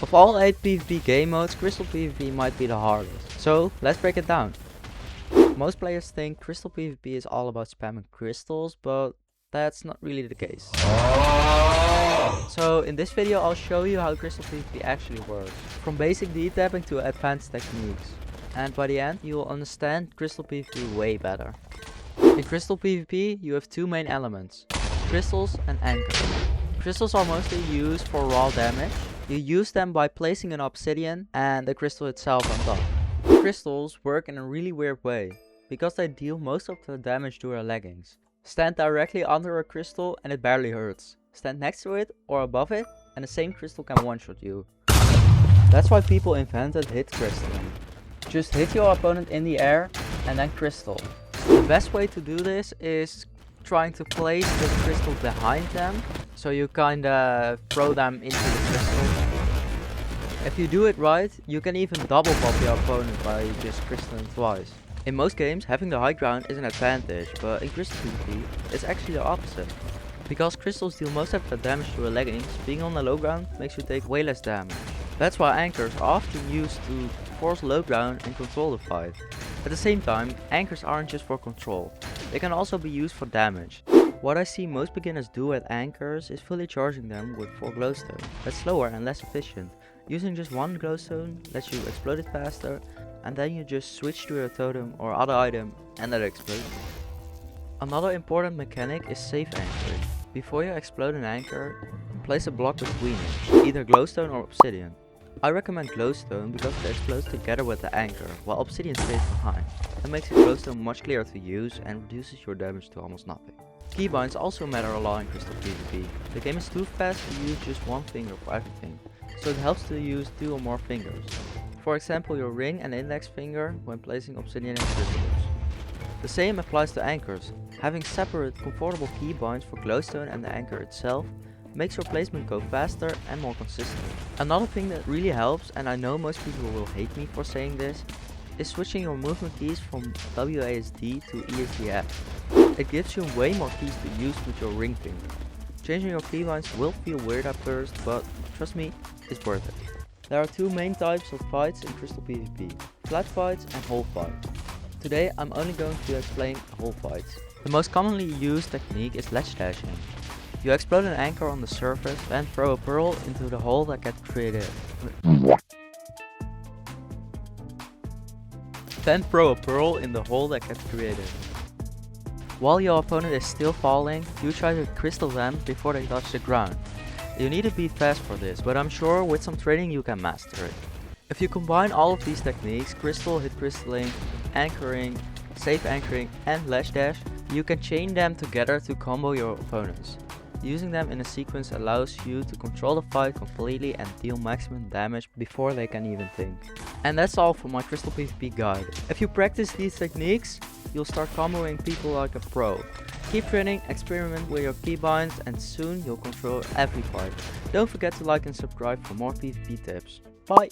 Of all 8 PvP game modes, Crystal PvP might be the hardest. So let's break it down. Most players think Crystal PvP is all about spamming crystals, but that's not really the case. So in this video I'll show you how Crystal PvP actually works, from basic D-tapping to advanced techniques. And by the end you will understand Crystal PvP way better. In Crystal PvP you have two main elements, crystals and anchors. Crystals are mostly used for raw damage. You use them by placing an obsidian and the crystal itself on top. Crystals work in a really weird way, because they deal most of the damage to your leggings. Stand directly under a crystal and it barely hurts. Stand next to it or above it and the same crystal can one-shot you. That's why people invented hit crystalling. Just hit your opponent in the air and then crystal. The best way to do this is trying to place the crystal behind them, so you kinda throw them into the crystal. If you do it right, you can even double pop your opponent by just crystalling twice. In most games, having the high ground is an advantage, but in Crystal PvP, it's actually the opposite. Because crystals deal most of the damage to your leggings, being on the low ground makes you take way less damage. That's why anchors are often used to force low ground and control the fight. At the same time, anchors aren't just for control, they can also be used for damage. What I see most beginners do with anchors is fully charging them with 4 glowstone. That's slower and less efficient. Using just one glowstone lets you explode it faster, and then you just switch to your totem or other item and let it explode. Another important mechanic is safe anchoring. Before you explode an anchor, place a block between it, either glowstone or obsidian. I recommend glowstone because it explodes together with the anchor, while obsidian stays behind. That makes the glowstone much clearer to use and reduces your damage to almost nothing. Keybinds also matter a lot in Crystal PvP. The game is too fast to use just one finger for everything, so it helps to use 2 or more fingers. For example, your ring and index finger when placing obsidian and crystals. The same applies to anchors. Having separate, comfortable keybinds for glowstone and the anchor itself makes your placement go faster and more consistent. Another thing that really helps, and I know most people will hate me for saying this, is switching your movement keys from WASD to ESDF. It gives you way more keys to use with your ring finger. Changing your keybinds will feel weird at first, but trust me, it's worth it. There are 2 main types of fights in Crystal PvP, flat fights and hole fights. Today I'm only going to explain hole fights. The most commonly used technique is ledge dashing. You explode an anchor on the surface, then throw a pearl into the hole that gets created. While your opponent is still falling, you try to crystal them before they touch the ground. You need to be fast for this, but I'm sure with some training you can master it. If you combine all of these techniques, crystal, hit crystalling, anchoring, safe anchoring and ledge dash, you can chain them together to combo your opponents. Using them in a sequence allows you to control the fight completely and deal maximum damage before they can even think. And that's all for my Crystal PvP guide. If you practice these techniques, you'll start comboing people like a pro. Keep training, experiment with your keybinds, and soon you'll control every fight. Don't forget to like and subscribe for more PvP tips. Bye!